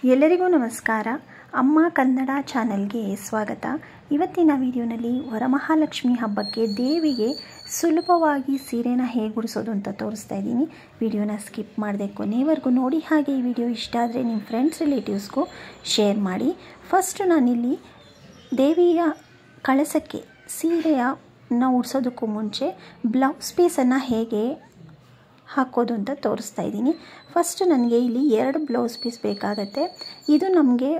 ಎಲ್ಲರಿಗೂ ನಮಸ್ಕಾರ. ಅಮ್ಮ ಕನ್ನಡ ಚಾನೆಲ್ಗೆ ಸ್ವಾಗತ. ಇವತ್ತಿನ ವಿಡಿಯೋನಲ್ಲಿ ವರಮಹಾಲಕ್ಷ್ಮಿ ಹಬ್ಬಕ್ಕೆ ದೇವಿಗೆ ಸುಲಭವಾಗಿ ಸೀರೆನ ಹೇಗೆ ಉಡಿಸೋದು ಅಂತ ತೋರಿಸ್ತಾ ಇದ್ದೀನಿ. ವಿಡಿಯೋನ ಸ್ಕಿಪ್ ಮಾಡದೆ ಕೊನೆವರೆಗೂ ನೋಡಿ. ಹಾಗೆ ಈ ವಿಡಿಯೋ ಇಷ್ಟ ಆದರೆ ನಿಮ್ಮ ಫ್ರೆಂಡ್ಸ್ ರಿಲೇಟಿವ್ಸ್ಗೂ ಶೇರ್ ಮಾಡಿ. ಫಸ್ಟ್ ನಾನಿಲ್ಲಿ ದೇವಿಯ ಕಳಸಕ್ಕೆ ಸೀರೆಯನ್ನು ಉಡಿಸೋದಕ್ಕೂ ಮುಂಚೆ ಬ್ಲೌಸ್ ಪೀಸನ್ನು ಹೇಗೆ ಹಾಕೋದು ಅಂತ ತೋರಿಸ್ತಾ ಇದ್ದೀನಿ. ಫಸ್ಟ್ ನನಗೆ ಇಲ್ಲಿ 2 ಬ್ಲೌಸ್ ಪೀಸ್ ಬೇಕಾಗತ್ತೆ. ಇದು ನಮಗೆ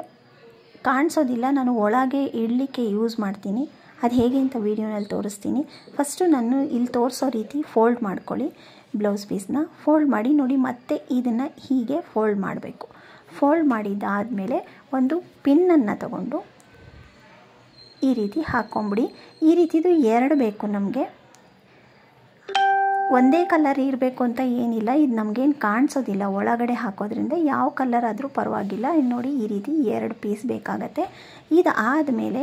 ಕಾಣಿಸೋದಿಲ್ಲ, ನಾನು ಒಳಗೆ ಇಡಲಿಕ್ಕೆ ಯೂಸ್ ಮಾಡ್ತೀನಿ. ಅದು ಹೇಗೆ ಅಂತ ವೀಡಿಯೋನಲ್ಲಿ ತೋರಿಸ್ತೀನಿ. ಫಸ್ಟು ನಾನು ಇಲ್ಲಿ ತೋರಿಸೋ ರೀತಿ ಫೋಲ್ಡ್ ಮಾಡ್ಕೊಳ್ಳಿ. ಬ್ಲೌಸ್ ಪೀಸ್ನ ಫೋಲ್ಡ್ ಮಾಡಿ ನೋಡಿ. ಮತ್ತೆ ಇದನ್ನು ಹೀಗೆ ಫೋಲ್ಡ್ ಮಾಡಬೇಕು. ಫೋಲ್ಡ್ ಮಾಡಿದ್ದಾದಮೇಲೆ ಒಂದು ಪಿನ್ನನ್ನು ತಗೊಂಡು ಈ ರೀತಿ ಹಾಕ್ಕೊಂಬಿಡಿ. ಈ ರೀತಿದು 2 ಬೇಕು ನಮಗೆ. ಒಂದೇ ಕಲರ್ ಇರಬೇಕು ಅಂತ ಏನಿಲ್ಲ. ಇದು ನಮಗೇನು ಕಾಣಿಸೋದಿಲ್ಲ ಒಳಗಡೆ ಹಾಕೋದ್ರಿಂದ. ಯಾವ ಕಲರ್ ಆದರೂ ಪರವಾಗಿಲ್ಲ. ಇನ್ನು ನೋಡಿ, ಈ ರೀತಿ 2 ಪೀಸ್ ಬೇಕಾಗತ್ತೆ. ಇದು ಆದಮೇಲೆ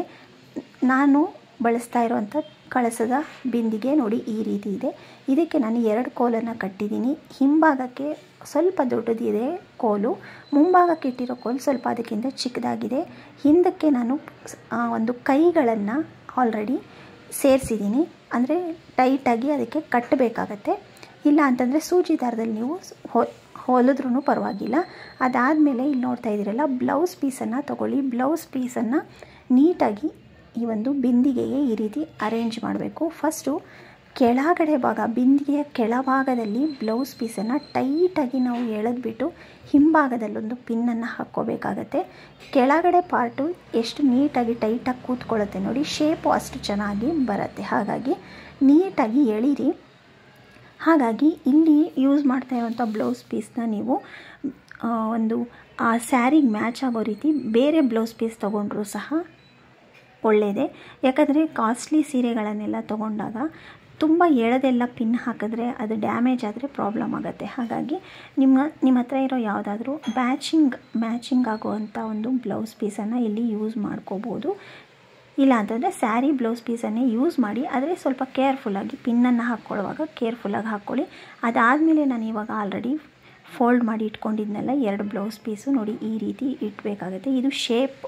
ನಾನು ಬಳಸ್ತಾ ಇರೋವಂಥ ಕಳಸದ ಬಿಂದಿಗೆ ನೋಡಿ ಈ ರೀತಿ ಇದೆ. ಇದಕ್ಕೆ ನಾನು 2 ಕೋಲನ್ನು ಕಟ್ಟಿದ್ದೀನಿ. ಹಿಂಭಾಗಕ್ಕೆ ಸ್ವಲ್ಪ ದೊಡ್ಡದಿದೆ ಕೋಲು, ಮುಂಭಾಗಕ್ಕೆ ಇಟ್ಟಿರೋ ಕೋಲು ಸ್ವಲ್ಪ ಅದಕ್ಕಿಂತ ಚಿಕ್ಕದಾಗಿದೆ. ಹಿಂದಕ್ಕೆ ನಾನು ಒಂದು ಕೈಗಳನ್ನು ಆಲ್ರೆಡಿ ಸೇರಿಸಿದ್ದೀನಿ. ಅಂದರೆ ಟೈಟಾಗಿ ಅದಕ್ಕೆ ಕಟ್ಟಬೇಕಾಗತ್ತೆ. ಇಲ್ಲ ಅಂತಂದರೆ ಸೂಜಿ ದಾರದಲ್ಲಿ ನೀವು ಹೊಲಿದ್ರೂ ಪರವಾಗಿಲ್ಲ. ಅದಾದಮೇಲೆ ಇಲ್ಲಿ ನೋಡ್ತಾ ಇದ್ದೀರಲ್ಲ, ಬ್ಲೌಸ್ ಪೀಸನ್ನು ತಗೊಳ್ಳಿ. ಬ್ಲೌಸ್ ಪೀಸನ್ನು ನೀಟಾಗಿ ಈ ಒಂದು ಬಿಂದಿಗೆಗೆ ಈ ರೀತಿ ಅರೇಂಜ್ ಮಾಡಬೇಕು. ಫಸ್ಟು ಕೆಳಗಡೆ ಭಾಗ, ಬಿಂದಿಗೆಯ ಕೆಳಭಾಗದಲ್ಲಿ ಬ್ಲೌಸ್ ಪೀಸನ್ನು ಟೈಟಾಗಿ ನಾವು ಎಳೆದ್ಬಿಟ್ಟು ಹಿಂಭಾಗದಲ್ಲೊಂದು ಪಿನ್ನನ್ನು ಹಾಕ್ಕೋಬೇಕಾಗತ್ತೆ. ಕೆಳಗಡೆ ಪಾರ್ಟು ಎಷ್ಟು ನೀಟಾಗಿ ಟೈಟಾಗಿ ಕೂತ್ಕೊಳ್ಳುತ್ತೆ ನೋಡಿ, ಶೇಪು ಅಷ್ಟು ಚೆನ್ನಾಗಿ ಬರುತ್ತೆ. ಹಾಗಾಗಿ ನೀಟಾಗಿ ಎಳೀರಿ. ಹಾಗಾಗಿ ಇಲ್ಲಿ ಯೂಸ್ ಮಾಡ್ತಾ ಇರುವಂಥ ಬ್ಲೌಸ್ ಪೀಸ್ನ ನೀವು ಒಂದು ಆ ಸ್ಯಾರಿಗೆ ಮ್ಯಾಚ್ ಆಗೋ ರೀತಿ ಬೇರೆ ಬ್ಲೌಸ್ ಪೀಸ್ ತೊಗೊಂಡ್ರೂ ಸಹ ಒಳ್ಳೆಯದೇ. ಯಾಕಂದರೆ ಕಾಸ್ಟ್ಲಿ ಸೀರೆಗಳನ್ನೆಲ್ಲ ತೊಗೊಂಡಾಗ ತುಂಬ ಎಳೆದೆಲ್ಲ ಪಿನ್ ಹಾಕಿದ್ರೆ ಅದು ಡ್ಯಾಮೇಜ್ ಆದರೆ ಪ್ರಾಬ್ಲಮ್ ಆಗುತ್ತೆ. ಹಾಗಾಗಿ ನಿಮ್ಮ ಹತ್ರ ಇರೋ ಯಾವುದಾದ್ರೂ ಮ್ಯಾಚಿಂಗ್ ಆಗುವಂಥ ಒಂದು ಬ್ಲೌಸ್ ಪೀಸನ್ನು ಇಲ್ಲಿ ಯೂಸ್ ಮಾಡ್ಕೋಬೋದು. ಇಲ್ಲ ಅಂತಂದರೆ ಸ್ಯಾರಿ ಬ್ಲೌಸ್ ಪೀಸನ್ನೇ ಯೂಸ್ ಮಾಡಿ. ಆದರೆ ಸ್ವಲ್ಪ ಕೇರ್ಫುಲ್ಲಾಗಿ ಪಿನ್ನನ್ನು ಹಾಕ್ಕೊಳ್ಳುವಾಗ ಕೇರ್ಫುಲ್ಲಾಗಿ ಹಾಕ್ಕೊಳ್ಳಿ. ಅದಾದಮೇಲೆ ನಾನು ಇವಾಗ ಆಲ್ರೆಡಿ ಫೋಲ್ಡ್ ಮಾಡಿ ಇಟ್ಕೊಂಡಿದ್ನೆಲ್ಲ 2 ಬ್ಲೌಸ್ ಪೀಸು ನೋಡಿ ಈ ರೀತಿ ಇಟ್ಬೇಕಾಗುತ್ತೆ. ಇದು ಶೇಪ್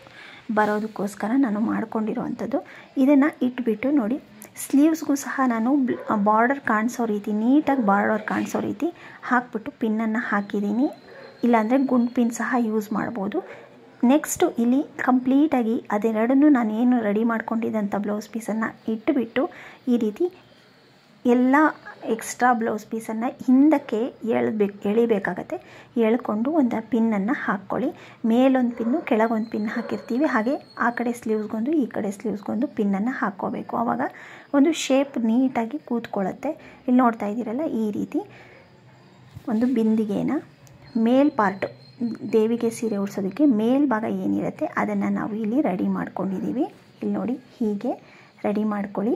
ಬರೋದಕ್ಕೋಸ್ಕರ ನಾನು ಮಾಡ್ಕೊಂಡಿರೋವಂಥದ್ದು. ಇದನ್ನು ಇಟ್ಬಿಟ್ಟು ನೋಡಿ, ಸ್ಲೀವ್ಸ್ಗೂ ಸಹ ನಾನು ಬಾರ್ಡರ್ ಕಾಣಿಸೋ ರೀತಿ, ನೀಟಾಗಿ ಬಾರ್ಡರ್ ಕಾಣಿಸೋ ರೀತಿ ಹಾಕ್ಬಿಟ್ಟು ಪಿನ್ನನ್ನು ಹಾಕಿದ್ದೀನಿ. ಇಲ್ಲಾಂದರೆ ಗುಂಡು ಪಿನ್ ಸಹ ಯೂಸ್ ಮಾಡ್ಬೋದು. ನೆಕ್ಸ್ಟು ಇಲ್ಲಿ ಕಂಪ್ಲೀಟಾಗಿ ಅದೆರಡನ್ನೂ ನಾನು ಏನು ರೆಡಿ ಮಾಡ್ಕೊಂಡಿದ್ದಂಥ ಬ್ಲೌಸ್ ಪೀಸನ್ನು ಇಟ್ಟುಬಿಟ್ಟು ಈ ರೀತಿ ಎಲ್ಲ ಎಕ್ಸ್ಟ್ರಾ ಬ್ಲೌಸ್ ಪೀಸನ್ನು ಹಿಂದಕ್ಕೆ ಎಳಿಬೇಕಾಗತ್ತೆ. ಎಳ್ಕೊಂಡು ಒಂದು ಪಿನ್ನನ್ನು ಹಾಕ್ಕೊಳ್ಳಿ. ಮೇಲೊಂದು ಪಿನ್ನು, ಕೆಳಗೊಂದು ಪಿನ್ ಹಾಕಿರ್ತೀವಿ. ಹಾಗೆ ಆ ಕಡೆ ಸ್ಲೀವ್ಸ್ಗೊಂದು, ಈ ಕಡೆ ಸ್ಲೀವ್ಸ್ಗೊಂದು ಪಿನ್ನನ್ನು ಹಾಕ್ಕೋಬೇಕು. ಆವಾಗ ಒಂದು ಶೇಪ್ ನೀಟಾಗಿ ಕೂತ್ಕೊಳ್ಳುತ್ತೆ. ಇಲ್ಲಿ ನೋಡ್ತಾ ಇದ್ದೀರಲ್ಲ, ಈ ರೀತಿ ಒಂದು ಬಿಂದಿಗೆನ ಮೇಲ್ ಪಾರ್ಟು, ದೇವಿಗೆ ಸೀರೆ ಉಡಿಸೋದಕ್ಕೆ ಮೇಲ್ಭಾಗ ಏನಿರುತ್ತೆ ಅದನ್ನು ನಾವು ಇಲ್ಲಿ ರೆಡಿ ಮಾಡ್ಕೊಂಡಿದ್ದೀವಿ. ಇಲ್ಲಿ ನೋಡಿ, ಹೀಗೆ ರೆಡಿ ಮಾಡ್ಕೊಳ್ಳಿ.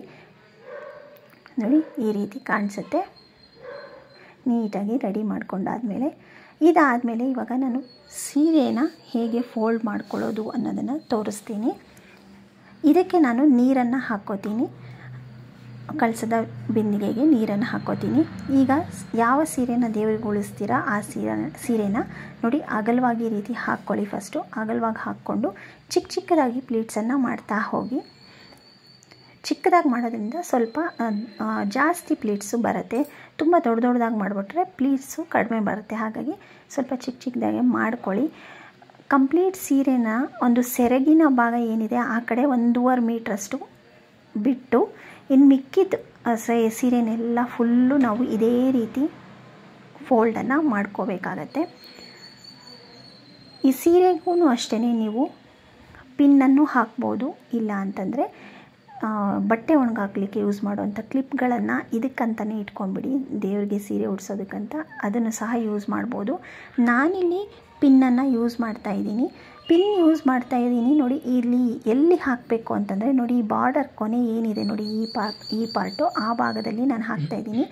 ನೋಡಿ ಈ ರೀತಿ ಕಾಣಿಸುತ್ತೆ. ನೀಟಾಗಿ ರೆಡಿ ಮಾಡ್ಕೊಂಡಾದಮೇಲೆ ಇದಾದಮೇಲೆ ಇವಾಗ ನಾನು ಸೀರೆನ ಹೇಗೆ ಫೋಲ್ಡ್ ಮಾಡ್ಕೊಳ್ಳೋದು ಅನ್ನೋದನ್ನು ತೋರಿಸ್ತೀನಿ. ಇದಕ್ಕೆ ನಾನು ನೀರನ್ನು ಹಾಕ್ಕೋತೀನಿ. ಕಳಸದ ಬಿಂದಿಗೆಗೆ ನೀರನ್ನು ಹಾಕ್ಕೋತೀನಿ. ಈಗ ಯಾವ ಸೀರೆನ ದೇವರಿಗೆ ಉಳಿಸ್ತೀರಾ ಆ ಸೀರೆನ ನೋಡಿ ಅಗಲವಾಗಿ ಈ ರೀತಿ ಹಾಕ್ಕೊಳ್ಳಿ. ಫಸ್ಟು ಅಗಲವಾಗಿ ಹಾಕ್ಕೊಂಡು ಚಿಕ್ಕದಾಗಿ ಪ್ಲೀಟ್ಸನ್ನು ಮಾಡ್ತಾ ಹೋಗಿ. ಚಿಕ್ಕದಾಗಿ ಮಾಡೋದ್ರಿಂದ ಸ್ವಲ್ಪ ಜಾಸ್ತಿ ಪ್ಲೀಟ್ಸು ಬರುತ್ತೆ. ತುಂಬ ದೊಡ್ಡದಾಗಿ ಮಾಡಿಬಿಟ್ರೆ ಪ್ಲೀಟ್ಸು ಕಡಿಮೆ ಬರುತ್ತೆ. ಹಾಗಾಗಿ ಸ್ವಲ್ಪ ಚಿಕ್ಕದಾಗೆ ಮಾಡ್ಕೊಳ್ಳಿ. ಕಂಪ್ಲೀಟ್ ಸೀರೆನ ಒಂದು ಸೆರಗಿನ ಭಾಗ ಏನಿದೆ ಆ ಕಡೆ 1.5 ಮೀಟ್ರಷ್ಟು ಬಿಟ್ಟು ಇನ್ನು ಮಿಕ್ಕಿದ ಸೀರೆನೆಲ್ಲ ಫುಲ್ಲು ನಾವು ಇದೇ ರೀತಿ ಫೋಲ್ಡನ್ನು ಮಾಡ್ಕೋಬೇಕಾಗತ್ತೆ. ಈ ಸೀರೆಗೂ ಅಷ್ಟೇ ನೀವು ಪಿನ್ನನ್ನು ಹಾಕ್ಬೋದು. ಇಲ್ಲ ಅಂತಂದರೆ ಬಟ್ಟೆ ಒಣಗಾಕಲಿಕ್ಕೆ ಯೂಸ್ ಮಾಡುವಂಥ ಕ್ಲಿಪ್ಗಳನ್ನು ಇದಕ್ಕಂತಲೇ ಇಟ್ಕೊಂಡ್ಬಿಡಿ. ದೇವರಿಗೆ ಸೀರೆ ಉಡಿಸೋದಕ್ಕಂತ ಅದನ್ನು ಸಹ ಯೂಸ್ ಮಾಡ್ಬೋದು. ನಾನಿಲ್ಲಿ ಪಿನ್ನನ್ನು ಯೂಸ್ ಮಾಡ್ತಾಯಿದ್ದೀನಿ. ಪಿನ್ ಯೂಸ್ ಮಾಡ್ತಾಯಿದ್ದೀನಿ ನೋಡಿ. ಇಲ್ಲಿ ಎಲ್ಲಿ ಹಾಕಬೇಕು ಅಂತಂದರೆ ನೋಡಿ, ಈ ಬಾರ್ಡರ್ ಕೊನೆ ಏನಿದೆ ನೋಡಿ, ಈ ಪಾರ್ಟು ಆ ಭಾಗದಲ್ಲಿ ನಾನು ಹಾಕ್ತಾಯಿದ್ದೀನಿ.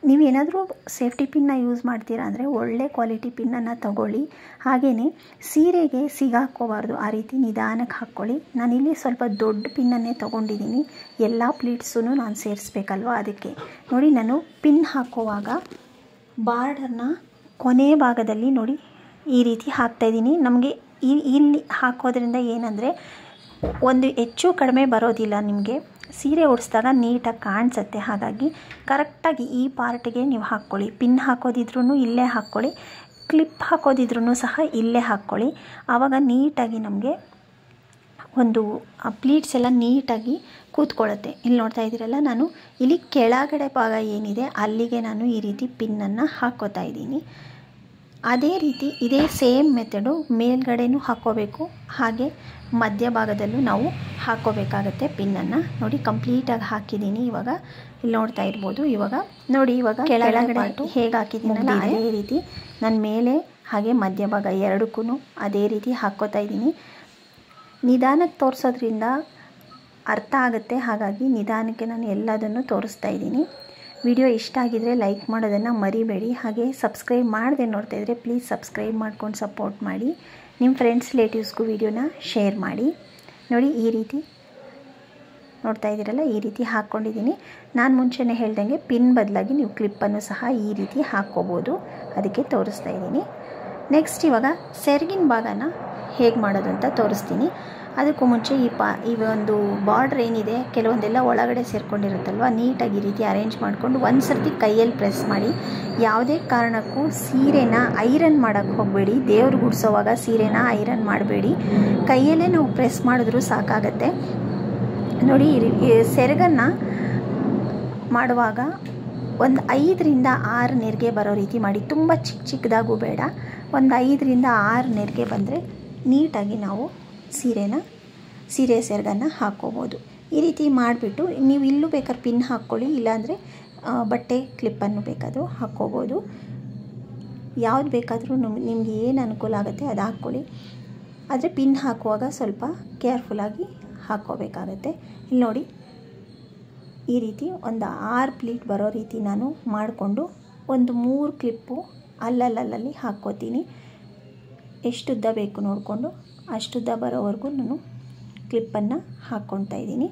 ನೀವೇನಾದರೂ ಸೇಫ್ಟಿ ಪಿನ್ನ ಯೂಸ್ ಮಾಡ್ತೀರಾ ಅಂದರೆ ಒಳ್ಳೆ ಕ್ವಾಲಿಟಿ ಪಿನ್ನನ್ನು ತಗೊಳ್ಳಿ. ಹಾಗೆಯೇ ಸೀರೆಗೆ ಸಿಗಾಕೋಬಾರ್ದು, ಆ ರೀತಿ ನಿಧಾನಕ್ಕೆ ಹಾಕ್ಕೊಳ್ಳಿ. ನಾನಿಲ್ಲಿ ಸ್ವಲ್ಪ ದೊಡ್ಡ ಪಿನ್ನನ್ನೇ ತೊಗೊಂಡಿದ್ದೀನಿ. ಎಲ್ಲ ಪ್ಲೀಟ್ಸೂ ನಾನು ಸೇರಿಸ್ಬೇಕಲ್ವ, ಅದಕ್ಕೆ ನೋಡಿ ನಾನು ಪಿನ್ ಹಾಕುವಾಗ ಬಾರ್ಡರ್ನ ಕೊನೆ ಭಾಗದಲ್ಲಿ ನೋಡಿ ಈ ರೀತಿ ಹಾಕ್ತಾಯಿದ್ದೀನಿ. ನಮಗೆ ಇಲ್ಲಿ ಹಾಕೋದ್ರಿಂದ ಏನಂದರೆ ಒಂದು ಹೆಚ್ಚು ಕಡಿಮೆ ಬರೋದಿಲ್ಲ, ನಿಮಗೆ ಸೀರೆ ಉಡಿಸಿದಾಗ ನೀಟಾಗಿ ಕಾಣಿಸುತ್ತೆ. ಹಾಗಾಗಿ ಕರೆಕ್ಟಾಗಿ ಈ ಪಾರ್ಟಿಗೆ ನೀವು ಹಾಕ್ಕೊಳ್ಳಿ. ಪಿನ್ ಹಾಕೋದಿದ್ರೂ ಇಲ್ಲೇ ಹಾಕ್ಕೊಳ್ಳಿ, ಕ್ಲಿಪ್ ಹಾಕೋದಿದ್ರೂ ಸಹ ಇಲ್ಲೇ ಹಾಕ್ಕೊಳ್ಳಿ. ಆವಾಗ ನೀಟಾಗಿ ನಮಗೆ ಒಂದು ಪ್ಲೀಟ್ಸ್ ಎಲ್ಲ ನೀಟಾಗಿ ಕೂತ್ಕೊಳ್ಳುತ್ತೆ. ಇಲ್ಲಿ ನೋಡ್ತಾ ಇದ್ದೀರಲ್ಲ, ನಾನು ಇಲ್ಲಿ ಕೆಳಗಡೆ ಭಾಗ ಏನಿದೆ ಅಲ್ಲಿಗೆ ನಾನು ಈ ರೀತಿ ಪಿನ್ನನ್ನು ಹಾಕ್ಕೋತಾ ಇದ್ದೀನಿ. ಅದೇ ರೀತಿ ಇದೇ ಸೇಮ್ ಮೆಥಡು ಮೇಲ್ಗಡೆನೂ ಹಾಕ್ಕೋಬೇಕು, ಹಾಗೆ ಮಧ್ಯಭಾಗದಲ್ಲೂ ನಾವು ಹಾಕ್ಕೋಬೇಕಾಗತ್ತೆ ಪಿನ್ನನ್ನು. ನೋಡಿ ಕಂಪ್ಲೀಟಾಗಿ ಹಾಕಿದ್ದೀನಿ. ಇವಾಗ ಇಲ್ಲಿ ನೋಡ್ತಾ ಇರ್ಬೋದು. ಇವಾಗ ನೋಡಿ, ಇವಾಗ ಕೆಳಗಡೆ ಹೇಗೆ ಹಾಕಿದ್ದೀನಲ್ಲ ಅದೇ ರೀತಿ ನನ್ನ ಮೇಲೆ ಹಾಗೆ ಮಧ್ಯಭಾಗ ಎರಡಕ್ಕೂ ಅದೇ ರೀತಿ ಹಾಕ್ಕೋತಾ ಇದ್ದೀನಿ. ನಿಧಾನಕ್ಕೆ ತೋರಿಸೋದ್ರಿಂದ ಅರ್ಥ ಆಗುತ್ತೆ, ಹಾಗಾಗಿ ನಿಧಾನಕ್ಕೆ ನಾನು ಎಲ್ಲದನ್ನು ತೋರಿಸ್ತಾ ಇದ್ದೀನಿ. ವಿಡಿಯೋ ಇಷ್ಟ ಆಗಿದರೆ ಲೈಕ್ ಮಾಡೋದನ್ನು ಮರಿಬೇಡಿ. ಹಾಗೆ ಸಬ್ಸ್ಕ್ರೈಬ್ ಮಾಡದೆ ನೋಡ್ತಾ ಇದ್ದರೆ ಪ್ಲೀಸ್ ಸಬ್ಸ್ಕ್ರೈಬ್ ಮಾಡ್ಕೊಂಡು ಸಪೋರ್ಟ್ ಮಾಡಿ. ನಿಮ್ಮ ಫ್ರೆಂಡ್ಸ್ ರಿಲೇಟಿವ್ಸ್ಗೂ ವಿಡಿಯೋನ ಶೇರ್ ಮಾಡಿ. ನೋಡಿ ಈ ರೀತಿ ನೋಡ್ತಾ ಇದ್ದೀರಲ್ಲ, ಈ ರೀತಿ ಹಾಕ್ಕೊಂಡಿದ್ದೀನಿ. ನಾನು ಮುಂಚೆನೇ ಹೇಳ್ದಂಗೆ ಪಿನ್ ಬದಲಾಗಿ ನೀವು ಕ್ಲಿಪ್ಪನ್ನು ಸಹ ಈ ರೀತಿ ಹಾಕ್ಕೋಬೋದು, ಅದಕ್ಕೆ ತೋರಿಸ್ತಾ ಇದ್ದೀನಿ. ನೆಕ್ಸ್ಟ್ ಇವಾಗ ಸೆರಗಿನ ಭಾಗನ ಹೇಗೆ ಮಾಡೋದು ಅಂತ ತೋರಿಸ್ತೀನಿ. ಅದಕ್ಕೂ ಮುಂಚೆ ಈ ಒಂದು ಬಾರ್ಡ್ರ್ ಏನಿದೆ ಕೆಲವೊಂದೆಲ್ಲ ಒಳಗಡೆ ಸೇರ್ಕೊಂಡಿರುತ್ತಲ್ವ, ನೀಟಾಗಿ ಈ ರೀತಿ ಅರೇಂಜ್ ಮಾಡಿಕೊಂಡು ಒಂದು ಸರ್ತಿ ಕೈಯಲ್ಲಿ ಪ್ರೆಸ್ ಮಾಡಿ. ಯಾವುದೇ ಕಾರಣಕ್ಕೂ ಸೀರೆನ ಐರನ್ ಮಾಡೋಕ್ಕೆ ಹೋಗಬೇಡಿ. ದೇವ್ರಿಗೆ ಗುಡಿಸೋವಾಗ ಸೀರೆನ ಐರನ್ ಮಾಡಬೇಡಿ, ಕೈಯಲ್ಲೇ ನಾವು ಪ್ರೆಸ್ ಮಾಡಿದ್ರೂ ಸಾಕಾಗತ್ತೆ. ನೋಡಿ ಸೆರಗನ್ನು ಮಾಡುವಾಗ ಒಂದು 5ರಿಂದ 6 ನೆರಿಗೆ ಬರೋ ರೀತಿ ಮಾಡಿ. ತುಂಬ ಚಿಕ್ಕದಾಗೂ ಬೇಡ, ಒಂದು 5ರಿಂದ 6 ನೆರಿಗೆ ಬಂದರೆ ನೀಟಾಗಿ ನಾವು ಸೀರೆ ಸೆರಗನ್ನು ಹಾಕ್ಕೋಬೋದು. ಈ ರೀತಿ ಮಾಡಿಬಿಟ್ಟು ನೀವು ಇಲ್ಲೂ ಬೇಕಾದ್ರೆ ಪಿನ್ ಹಾಕ್ಕೊಳ್ಳಿ, ಇಲ್ಲಾಂದರೆ ಬಟ್ಟೆ ಕ್ಲಿಪ್ಪನ್ನು ಬೇಕಾದರೂ ಹಾಕ್ಕೋಬೋದು. ಯಾವ್ದು ಬೇಕಾದರೂ ನಿಮಗೆ ಏನು ಅನುಕೂಲ ಆಗುತ್ತೆ ಅದು ಹಾಕ್ಕೊಳ್ಳಿ. ಆದರೆ ಪಿನ್ ಹಾಕುವಾಗ ಸ್ವಲ್ಪ ಕೇರ್ಫುಲ್ಲಾಗಿ ಹಾಕ್ಕೋಬೇಕಾಗತ್ತೆ. ಇಲ್ಲಿ ನೋಡಿ ಈ ರೀತಿ ಒಂದು 6 ಪ್ಲೀಟ್ ಬರೋ ರೀತಿ ನಾನು ಮಾಡಿಕೊಂಡು ಒಂದು 3 ಕ್ಲಿಪ್ಪು ಅಲ್ಲಲ್ಲಿ ಹಾಕ್ಕೋತೀನಿ. ಎಷ್ಟು ಉದ್ದ ಬೇಕು ನೋಡಿಕೊಂಡು ಅಷ್ಟುದ್ದ ಬರೋವರೆಗೂ ನಾನು ಕ್ಲಿಪ್ಪನ್ನು ಹಾಕ್ಕೊಳ್ತಾ ಇದ್ದೀನಿ.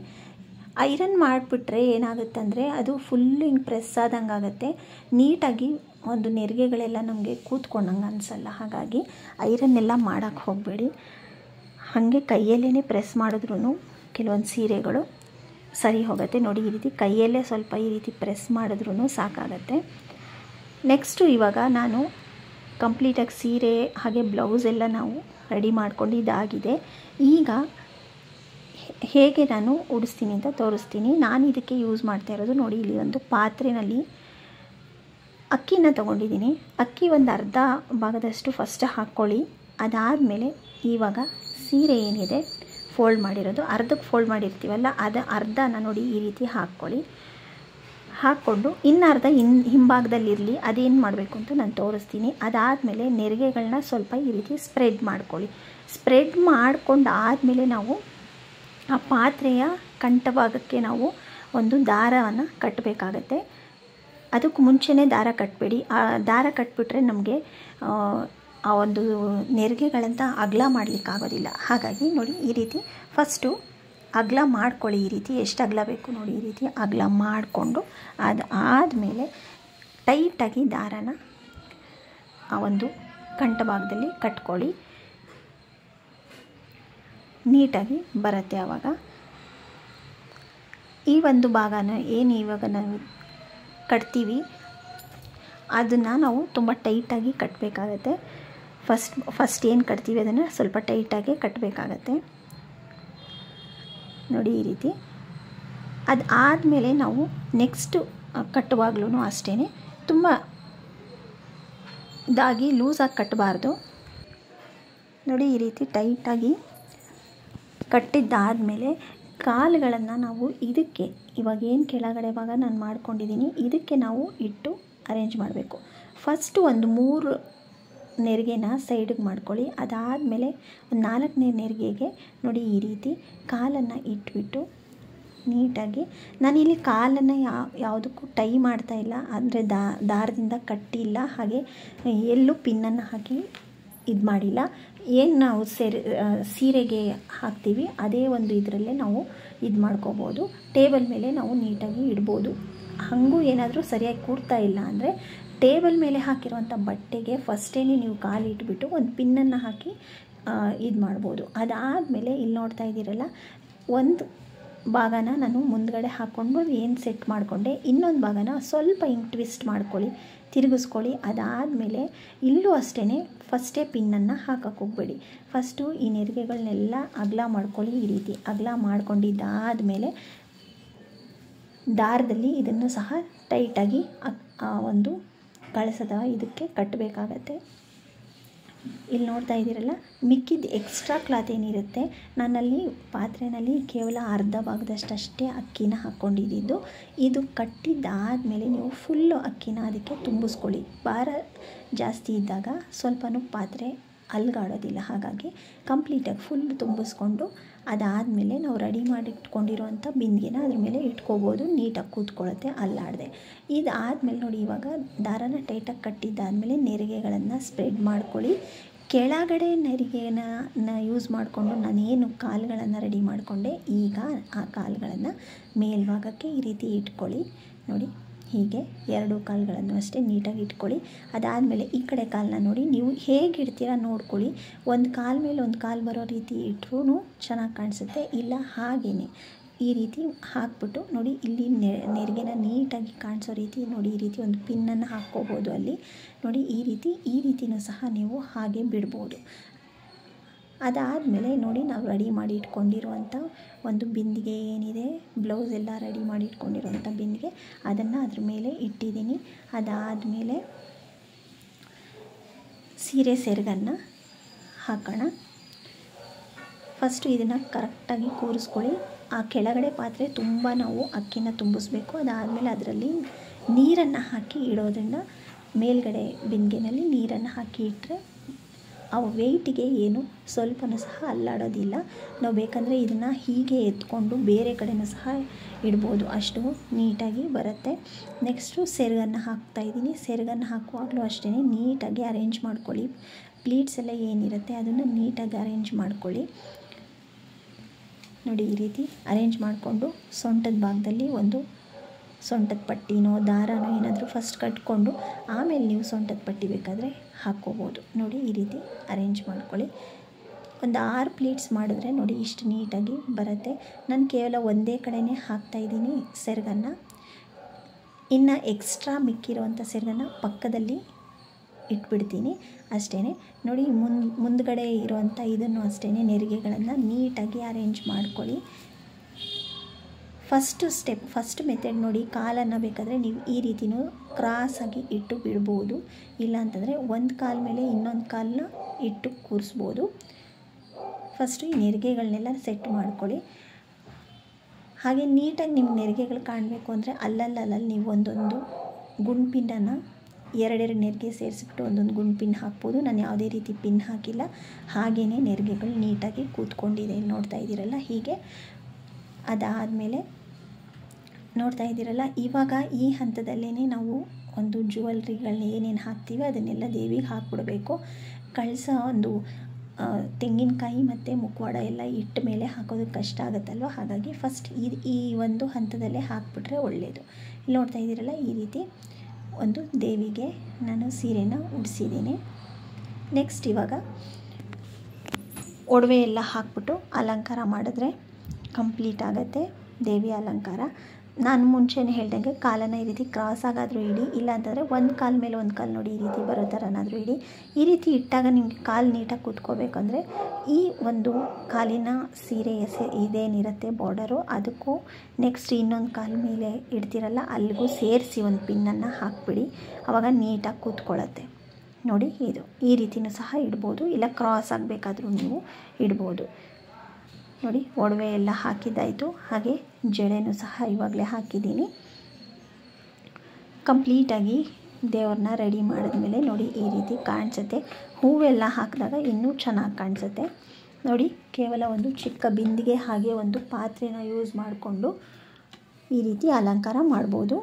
ಐರನ್ ಮಾಡಿಬಿಟ್ರೆ ಏನಾಗುತ್ತಂದರೆ ಅದು ಫುಲ್ಲು ಹಿಂಗೆ ಪ್ರೆಸ್ ಆದಂಗೆ ಆಗುತ್ತೆ, ನೀಟಾಗಿ ಒಂದು ನೆರಿಗೆಗಳೆಲ್ಲ ನಮಗೆ ಕೂತ್ಕೊಂಡಂಗೆ ಅನಿಸಲ್ಲ. ಹಾಗಾಗಿ ಐರನ್ನೆಲ್ಲ ಮಾಡೋಕ್ಕೆ ಹೋಗಬೇಡಿ. ಹಾಗೆ ಕೈಯಲ್ಲೇ ಪ್ರೆಸ್ ಮಾಡಿದ್ರೂ ಕೆಲವೊಂದು ಸೀರೆಗಳು ಸರಿ ಹೋಗುತ್ತೆ. ನೋಡಿ ಈ ರೀತಿ ಕೈಯಲ್ಲೇ ಸ್ವಲ್ಪ ಈ ರೀತಿ ಪ್ರೆಸ್ ಮಾಡಿದ್ರೂ ಸಾಕಾಗತ್ತೆ. ನೆಕ್ಸ್ಟು ಇವಾಗ ನಾನು ಕಂಪ್ಲೀಟಾಗಿ ಸೀರೆ ಹಾಗೆ ಬ್ಲೌಸ್ ಎಲ್ಲ ನಾವು ರೆಡಿ ಮಾಡ್ಕೊಂಡು ಇದಾಗಿದೆ. ಈಗ ಹೇಗೆ ನಾನು ಉಡಿಸ್ತೀನಿ ಅಂತ ತೋರಿಸ್ತೀನಿ. ನಾನು ಇದಕ್ಕೆ ಯೂಸ್ ಮಾಡ್ತಾ ಇರೋದು ನೋಡಿ, ಇಲ್ಲಿ ಒಂದು ಪಾತ್ರೆಯಲ್ಲಿ ಅಕ್ಕಿನ ತೊಗೊಂಡಿದ್ದೀನಿ. ಅಕ್ಕಿ ಒಂದು ಅರ್ಧ ಭಾಗದಷ್ಟು ಫಸ್ಟ್ ಹಾಕ್ಕೊಳ್ಳಿ. ಅದಾದಮೇಲೆ ಇವಾಗ ಸೀರೆ ಏನಿದೆ ಫೋಲ್ಡ್ ಮಾಡಿರೋದು, ಅರ್ಧಕ್ಕೆ ಫೋಲ್ಡ್ ಮಾಡಿರ್ತೀವಲ್ಲ ಅದು ಅರ್ಧನ ನೋಡಿ ಈ ರೀತಿ ಹಾಕ್ಕೊಳ್ಳಿ. ಹಾಕ್ಕೊಂಡು ಇನ್ನರ್ಧ ಹಿಂಭಾಗದಲ್ಲಿರಲಿ. ಅದೇನು ಮಾಡಬೇಕು ಅಂತ ನಾನು ತೋರಿಸ್ತೀನಿ. ಅದಾದಮೇಲೆ ನೆರಿಗೆಗಳನ್ನ ಸ್ವಲ್ಪ ಈ ರೀತಿ ಸ್ಪ್ರೆಡ್ ಮಾಡ್ಕೊಳ್ಳಿ. ಸ್ಪ್ರೆಡ್ ಮಾಡ್ಕೊಂಡು ಆದಮೇಲೆ ನಾವು ಆ ಪಾತ್ರೆಯ ಕಂಠಭಾಗಕ್ಕೆ ನಾವು ಒಂದು ದಾರವನ್ನು ಕಟ್ಟಬೇಕಾಗತ್ತೆ. ಅದಕ್ಕೂ ಮುಂಚೆನೇ ದಾರ ಕಟ್ಟಬೇಡಿ. ಆ ದಾರ ಕಟ್ಬಿಟ್ರೆ ನಮಗೆ ಆ ಒಂದು ನೆರಿಗೆಗಳಂತ ಅಗಲ ಮಾಡಲಿಕ್ಕಾಗೋದಿಲ್ಲ. ಹಾಗಾಗಿ ನೋಡಿ ಈ ರೀತಿ ಫಸ್ಟು ಅಗಲ ಮಾಡ್ಕೊಳ್ಳಿ. ಈ ರೀತಿ ಎಷ್ಟು ಅಗಲ ಬೇಕು ನೋಡಿ, ಈ ರೀತಿ ಅಗಲ ಮಾಡಿಕೊಂಡು ಆದಮೇಲೆ ಟೈಟಾಗಿ ದಾರನ ಆ ಒಂದು ಕಂಠಭಾಗದಲ್ಲಿ ಕಟ್ಕೊಳ್ಳಿ. ನೀಟಾಗಿ ಬರುತ್ತೆ. ಆವಾಗ ಈ ಒಂದು ಭಾಗನ ಏನು ಇವಾಗ ನಾವು ಕಟ್ತೀವಿ ಅದನ್ನು ನಾವು ತುಂಬ ಟೈಟಾಗಿ ಕಟ್ಟಬೇಕಾಗತ್ತೆ. ಫಸ್ಟ್ ಏನು ಕಟ್ತೀವಿ ಅದನ್ನು ಸ್ವಲ್ಪ ಟೈಟಾಗಿ ಕಟ್ಟಬೇಕಾಗತ್ತೆ. ನೋಡಿ ಈ ರೀತಿ. ಅದು ಆದಮೇಲೆ ನಾವು ನೆಕ್ಸ್ಟು ಕಟ್ಟುವಾಗ್ಲೂ ಅಷ್ಟೇ ತುಂಬ ಇದಾಗಿ ಲೂಸಾಗಿ ಕಟ್ಟಬಾರ್ದು. ನೋಡಿ ಈ ರೀತಿ ಟೈಟಾಗಿ ಕಟ್ಟಿದ್ದಾದಮೇಲೆ ಕಾಲುಗಳನ್ನು ನಾವು ಇದಕ್ಕೆ ಇವಾಗ ಏನು ಕೆಳಗಡೆ ಭಾಗ ನಾನು ಮಾಡ್ಕೊಂಡಿದ್ದೀನಿ ಇದಕ್ಕೆ ನಾವು ಇಟ್ಟು ಅರೇಂಜ್ ಮಾಡಬೇಕು. ಫಸ್ಟು ಒಂದು 3 ನೆರಿಗೆನ ಸೈಡಿಗೆ ಮಾಡ್ಕೊಳ್ಳಿ. ಅದಾದಮೇಲೆ ಒಂದು 4ನೇ ನೆರಿಗೆಗೆ ನೋಡಿ ಈ ರೀತಿ ಕಾಲನ್ನು ಇಟ್ಬಿಟ್ಟು ನೀಟಾಗಿ, ನಾನಿಲ್ಲಿ ಕಾಲನ್ನು ಯಾವುದಕ್ಕೂ ಟೈ ಮಾಡ್ತಾ ಇಲ್ಲ, ಅಂದರೆ ದಾರದಿಂದ ಕಟ್ಟಿಲ್ಲ, ಹಾಗೆ ಎಲ್ಲೂ ಪಿನ್ನನ್ನು ಹಾಕಿ ಇದು ಮಾಡಿಲ್ಲ. ಏನು ನಾವು ಸೀರೆಗೆ ಹಾಕ್ತೀವಿ ಅದೇ ಒಂದು ಇದರಲ್ಲೇ ನಾವು ಇದು ಮಾಡ್ಕೋಬೋದು. ಟೇಬಲ್ ಮೇಲೆ ನಾವು ನೀಟಾಗಿ ಇಡ್ಬೋದು. ಹಾಗೂ ಏನಾದರೂ ಸರಿಯಾಗಿ ಕೂರ್ತಾ ಇಲ್ಲ ಅಂದರೆ ಟೇಬಲ್ ಮೇಲೆ ಹಾಕಿರುವಂಥ ಬಟ್ಟೆಗೆ ಫಸ್ಟೇ ನೀವು ಕಾಲಿಟ್ಬಿಟ್ಟು ಒಂದು ಪಿನ್ನನ್ನು ಹಾಕಿ ಇದು ಮಾಡ್ಬೋದು. ಅದಾದಮೇಲೆ ಇಲ್ಲಿ ನೋಡ್ತಾ ಇದ್ದೀರಲ್ಲ, ಒಂದು ಭಾಗನ ನಾನು ಮುಂದ್ಗಡೆ ಹಾಕ್ಕೊಂಡು ಏನು ಸೆಟ್ ಮಾಡಿಕೊಂಡೆ, ಇನ್ನೊಂದು ಭಾಗನ ಸ್ವಲ್ಪ ಹಿಂಗೆ ಟ್ವಿಸ್ಟ್ ಮಾಡ್ಕೊಳ್ಳಿ, ತಿರುಗಿಸ್ಕೊಳ್ಳಿ. ಅದಾದಮೇಲೆ ಇಲ್ಲೂ ಅಷ್ಟೇ ಫಸ್ಟೇ ಪಿನ್ನನ್ನು ಹಾಕಕ್ಕೆ ಹೋಗಬೇಡಿ. ಫಸ್ಟು ಈ ನೆರಿಗೆಗಳನ್ನೆಲ್ಲ ಅಗಲ ಮಾಡ್ಕೊಳ್ಳಿ. ಈ ರೀತಿ ಅಗಲ ಮಾಡ್ಕೊಂಡಿದ್ದಾದಮೇಲೆ ದಾರದಲ್ಲಿ ಇದನ್ನು ಸಹ ಟೈಟಾಗಿ ಒಂದು ಕಳಸದ ಇದಕ್ಕೆ ಕಟ್ಟಬೇಕಾಗತ್ತೆ. ಇಲ್ಲಿ ನೋಡ್ತಾ ಇದ್ದೀರಲ್ಲ, ಮಿಕ್ಕಿದ ಎಕ್ಸ್ಟ್ರಾ ಕ್ಲಾತ್ ಏನಿರುತ್ತೆ, ನಾನಲ್ಲಿ ಪಾತ್ರೆಯಲ್ಲಿ ಕೇವಲ ಅರ್ಧ ಭಾಗದಷ್ಟೇ ಅಕ್ಕಿನ ಹಾಕ್ಕೊಂಡಿದ್ದು. ಇದು ಕಟ್ಟಿದ್ದಾದಮೇಲೆ ನೀವು ಫುಲ್ಲು ಅಕ್ಕಿನ ಅದಕ್ಕೆ ತುಂಬಿಸ್ಕೊಳ್ಳಿ. ಭಾರ ಜಾಸ್ತಿ ಇದ್ದಾಗ ಸ್ವಲ್ಪನೂ ಪಾತ್ರೆ ಅಲ್ಗಾಡೋದಿಲ್ಲ, ಹಾಗಾಗಿ ಕಂಪ್ಲೀಟಾಗಿ ಫುಲ್ ತುಂಬಿಸ್ಕೊಂಡು ಅದಾದಮೇಲೆ ನಾವು ರೆಡಿ ಮಾಡಿಟ್ಕೊಂಡಿರೋವಂಥ ಬಿಂದಿಗೆನ ಅದ್ರ ಮೇಲೆ ಇಟ್ಕೋಬೋದು. ನೀಟಾಗಿ ಕೂತ್ಕೊಳ್ಳುತ್ತೆ, ಅಲ್ಲಾಡದೆ. ಇದಾದಮೇಲೆ ನೋಡಿ, ಇವಾಗ ದಾರನ ಟೈಟಾಗಿ ಕಟ್ಟಿದ್ದಾದಮೇಲೆ ನೆರಿಗೆಗಳನ್ನು ಸ್ಪ್ರೆಡ್ ಮಾಡ್ಕೊಳ್ಳಿ. ಕೆಳಗಡೆ ನೆರಿಗೆನ ಯೂಸ್ ಮಾಡಿಕೊಂಡು ನಾನೇನು ಕಾಲುಗಳನ್ನು ರೆಡಿ ಮಾಡಿಕೊಂಡೆ, ಈಗ ಆ ಕಾಲುಗಳನ್ನು ಮೇಲ್ಭಾಗಕ್ಕೆ ಈ ರೀತಿ ಇಟ್ಕೊಳ್ಳಿ. ನೋಡಿ, ಹೀಗೆ ಎರಡು ಕಾಲುಗಳನ್ನು ಅಷ್ಟೇ ನೀಟಾಗಿ ಇಟ್ಕೊಳ್ಳಿ. ಅದಾದಮೇಲೆ ಈ ಕಡೆ ಕಾಲನ್ನ ನೋಡಿ, ನೀವು ಹೇಗೆ ಇಡ್ತೀರಾ ನೋಡ್ಕೊಳ್ಳಿ. ಒಂದು ಕಾಲು ಮೇಲೆ ಒಂದು ಕಾಲು ಬರೋ ರೀತಿ ಇಟ್ಟರೂ ಚೆನ್ನಾಗಿ ಕಾಣಿಸುತ್ತೆ, ಇಲ್ಲ ಹಾಗೇ ಈ ರೀತಿ ಹಾಕ್ಬಿಟ್ಟು ನೋಡಿ, ಇಲ್ಲಿ ನೆರಿಗೆನ ನೀಟಾಗಿ ಕಾಣಿಸೋ ರೀತಿ ನೋಡಿ, ಈ ರೀತಿ ಒಂದು ಪಿನ್ನನ್ನು ಹಾಕ್ಕೋಬೋದು ಅಲ್ಲಿ ನೋಡಿ. ಈ ರೀತಿನೂ ಸಹ ನೀವು ಹಾಗೆ ಬಿಡ್ಬೋದು. ಅದಾದಮೇಲೆ ನೋಡಿ, ನಾವು ರೆಡಿ ಮಾಡಿ ಇಟ್ಕೊಂಡಿರುವಂಥ ಒಂದು ಬಿಂದಿಗೆ ಏನಿದೆ, ಬ್ಲೌಸ್ ಎಲ್ಲ ರೆಡಿ ಮಾಡಿ ಇಟ್ಕೊಂಡಿರುವಂಥ ಬಿಂದಿಗೆ, ಅದನ್ನು ಅದ್ರ ಮೇಲೆ ಇಟ್ಟಿದ್ದೀನಿ. ಅದಾದಮೇಲೆ ಸೀರೆ ಸೆರಗನ್ನು ಹಾಕೋಣ. ಫಸ್ಟು ಇದನ್ನು ಕರೆಕ್ಟಾಗಿ ಕೂರಿಸ್ಕೊಳ್ಳಿ. ಆ ಕೆಳಗಡೆ ಪಾತ್ರೆ ತುಂಬ ನಾವು ಅಕ್ಕಿನ ತುಂಬಿಸ್ಬೇಕು. ಅದಾದಮೇಲೆ ಅದರಲ್ಲಿ ನೀರನ್ನು ಹಾಕಿ ಇಡೋದ್ರಿಂದ ಮೇಲ್ಗಡೆ ಬಿಂದಿಗೆನಲ್ಲಿ ನೀರನ್ನು ಹಾಕಿ ಇಟ್ಟರೆ ಆ ವೆಯ್ಟಿಗೆ ಏನು ಸ್ವಲ್ಪನೂ ಸಹ ಅಲ್ಲಾಡೋದಿಲ್ಲ. ನಾವು ಬೇಕಂದರೆ ಇದನ್ನು ಹೀಗೆ ಎತ್ಕೊಂಡು ಬೇರೆ ಕಡೆನೂ ಸಹ ಇಡ್ಬೋದು, ಅಷ್ಟು ನೀಟಾಗಿ ಬರುತ್ತೆ. ನೆಕ್ಸ್ಟು ಸೆರಗನ್ನು ಹಾಕ್ತಾಯಿದ್ದೀನಿ. ಸೆರಗನ್ನು ಹಾಕುವಾಗಲೂ ಅಷ್ಟೇ ನೀಟಾಗಿ ಅರೇಂಜ್ ಮಾಡ್ಕೊಳ್ಳಿ. ಪ್ಲೀಟ್ಸ್ ಎಲ್ಲ ಏನಿರುತ್ತೆ ಅದನ್ನು ನೀಟಾಗಿ ಅರೇಂಜ್ ಮಾಡ್ಕೊಳ್ಳಿ. ನೋಡಿ, ಈ ರೀತಿ ಅರೇಂಜ್ ಮಾಡಿಕೊಂಡು ಸೊಂಟದ ಭಾಗದಲ್ಲಿ ಒಂದು ಸೊಂಟದ ಪಟ್ಟಿನೋ ದಾರನೋ ಏನಾದರೂ ಫಸ್ಟ್ ಕಟ್ಕೊಂಡು ಆಮೇಲೆ ನೀವು ಸೊಂಟದ ಪಟ್ಟಿ ಬೇಕಾದರೆ ಹಾಕ್ಕೋಬೋದು. ನೋಡಿ, ಈ ರೀತಿ ಅರೇಂಜ್ ಮಾಡ್ಕೊಳ್ಳಿ. ಒಂದು 6 ಪ್ಲೀಟ್ಸ್ ಮಾಡಿದ್ರೆ ನೋಡಿ ಇಷ್ಟು ನೀಟಾಗಿ ಬರುತ್ತೆ. ನಾನು ಕೇವಲ ಒಂದೇ ಕಡೆಯೇ ಹಾಕ್ತಾಯಿದ್ದೀನಿ ಸೆರಗನ್ನು. ಇನ್ನು ಎಕ್ಸ್ಟ್ರಾ ಮಿಕ್ಕಿರುವಂಥ ಸೆರಗನ್ನು ಪಕ್ಕದಲ್ಲಿ ಇಟ್ಬಿಡ್ತೀನಿ ಅಷ್ಟೇ. ನೋಡಿ, ಮುಂದ್ಗಡೆ ಇರುವಂಥ ಇದನ್ನು ಅಷ್ಟೇ ನೆರಿಗೆಗಳನ್ನು ನೀಟಾಗಿ ಅರೇಂಜ್ ಮಾಡ್ಕೊಳ್ಳಿ. ಫಸ್ಟ್ ಮೆಥಡ್ ನೋಡಿ, ಕಾಲನ್ನು ಬೇಕಾದರೆ ನೀವು ಈ ರೀತಿಯೂ ಕ್ರಾಸಾಗಿ ಇಟ್ಟು ಬಿಡ್ಬೋದು, ಇಲ್ಲಾಂತಂದರೆ ಒಂದು ಕಾಲ ಮೇಲೆ ಇನ್ನೊಂದು ಕಾಲನ್ನ ಇಟ್ಟು ಕೂರಿಸ್ಬೋದು. ಫಸ್ಟು ಈ ನೆರಿಗೆಗಳನ್ನೆಲ್ಲ ಸೆಟ್ ಮಾಡ್ಕೊಳ್ಳಿ. ಹಾಗೆ ನೀಟಾಗಿ ನಿಮ್ಮ ನೆರಿಗೆಗಳು ಕಾಣಬೇಕು ಅಂದರೆ ಅಲ್ಲಲ್ಲಿ ನೀವು ಒಂದೊಂದು ಗುಂಡ್ಪಿನ್ನನ್ನು ಎರಡೆರಡು ನೆರಿಗೆ ಸೇರಿಸ್ಬಿಟ್ಟು ಒಂದೊಂದು ಗುಂಡು ಪಿನ್ ಹಾಕ್ಬೋದು. ನಾನು ಯಾವುದೇ ರೀತಿ ಪಿನ್ ಹಾಕಿಲ್ಲ, ಹಾಗೇ ನೆರಿಗೆಗಳು ನೀಟಾಗಿ ಕೂತ್ಕೊಂಡಿದೆ. ನೋಡ್ತಾ ಇದ್ದೀರಲ್ಲ ಹೀಗೆ. ಅದಾದಮೇಲೆ ನೋಡ್ತಾ ಇದ್ದೀರಲ್ಲ, ಇವಾಗ ಈ ಹಂತದಲ್ಲೇ ನಾವು ಒಂದು ಜ್ಯುವೆಲ್ರಿಗಳನ್ನ ಏನೇನು ಹಾಕ್ತೀವಿ ಅದನ್ನೆಲ್ಲ ದೇವಿಗೆ ಹಾಕ್ಬಿಡಬೇಕು. ಕಳಸ ಒಂದು ತೆಂಗಿನಕಾಯಿ ಮತ್ತು ಮುಖವಾಡ ಎಲ್ಲ ಇಟ್ಟ ಮೇಲೆ ಹಾಕೋದಕ್ಕೆ ಕಷ್ಟ ಆಗುತ್ತಲ್ವ, ಹಾಗಾಗಿ ಫಸ್ಟ್ ಈ ಒಂದು ಹಂತದಲ್ಲೇ ಹಾಕ್ಬಿಟ್ರೆ ಒಳ್ಳೆಯದು. ಇಲ್ಲಿ ನೋಡ್ತಾ ಇದ್ದೀರಲ್ಲ, ಈ ರೀತಿ ಒಂದು ದೇವಿಗೆ ನಾನು ಸೀರೆನ ಉಡಿಸಿದ್ದೀನಿ. ನೆಕ್ಸ್ಟ್ ಇವಾಗ ಒಡವೆ ಎಲ್ಲ ಹಾಕ್ಬಿಟ್ಟು ಅಲಂಕಾರ ಮಾಡಿದ್ರೆ ಕಂಪ್ಲೀಟ್ ಆಗುತ್ತೆ ದೇವಿಯ ಅಲಂಕಾರ. ನಾನು ಮುಂಚೆನೇ ಹೇಳ್ದಂಗೆ ಕಾಲನ್ನು ಈ ರೀತಿ ಕ್ರಾಸಾಗಾದರೂ ಇಡಿ, ಇಲ್ಲಾಂತಂದರೆ ಒಂದು ಕಾಲ ಮೇಲೆ ಒಂದು ಕಾಲು ನೋಡಿ ಈ ರೀತಿ ಬರೋ ಥರನಾದರೂ ಇಡಿ. ಈ ರೀತಿ ಇಟ್ಟಾಗ ನಿಮಗೆ ಕಾಲು ನೀಟಾಗಿ ಕೂತ್ಕೋಬೇಕಂದ್ರೆ ಈ ಒಂದು ಕಾಲಿನ ಸೀರೆ ಇದೇನಿರುತ್ತೆ ಬಾರ್ಡರು, ಅದಕ್ಕೂ ನೆಕ್ಸ್ಟ್ ಇನ್ನೊಂದು ಕಾಲ ಮೇಲೆ ಇಡ್ತೀರಲ್ಲ ಅಲ್ಲಿಗೂ ಸೇರಿಸಿ ಒಂದು ಪಿನ್ನನ್ನು ಹಾಕಿಬಿಡಿ, ಆವಾಗ ನೀಟಾಗಿ ಕೂತ್ಕೊಳ್ಳುತ್ತೆ. ನೋಡಿ, ಇದು ಈ ರೀತಿಯೂ ಸಹ ಇಡ್ಬೋದು, ಇಲ್ಲ ಕ್ರಾಸ್ ಆಗಬೇಕಾದ್ರೂ ನೀವು ಇಡ್ಬೋದು. ನೋಡಿ, ಒಡವೆ ಎಲ್ಲ ಹಾಕಿದ್ದಾಯಿತು. ಹಾಗೆ ಜಡೆನೂ ಸಹ ಇವಾಗಲೇ ಹಾಕಿದ್ದೀನಿ. ಕಂಪ್ಲೀಟಾಗಿ ದೇವ್ರನ್ನ ರೆಡಿ ಮಾಡಿದ್ಮೇಲೆ ನೋಡಿ ಈ ರೀತಿ ಕಾಣಿಸುತ್ತೆ. ಹೂವೆಲ್ಲ ಹಾಕಿದಾಗ ಇನ್ನೂ ಚೆನ್ನಾಗಿ ಕಾಣಿಸುತ್ತೆ. ನೋಡಿ, ಕೇವಲ ಒಂದು ಚಿಕ್ಕ ಬಿಂದಿಗೆ ಹಾಗೆ ಒಂದು ಪಾತ್ರೆನ ಯೂಸ್ ಮಾಡಿಕೊಂಡು ಈ ರೀತಿ ಅಲಂಕಾರ ಮಾಡ್ಬೋದು.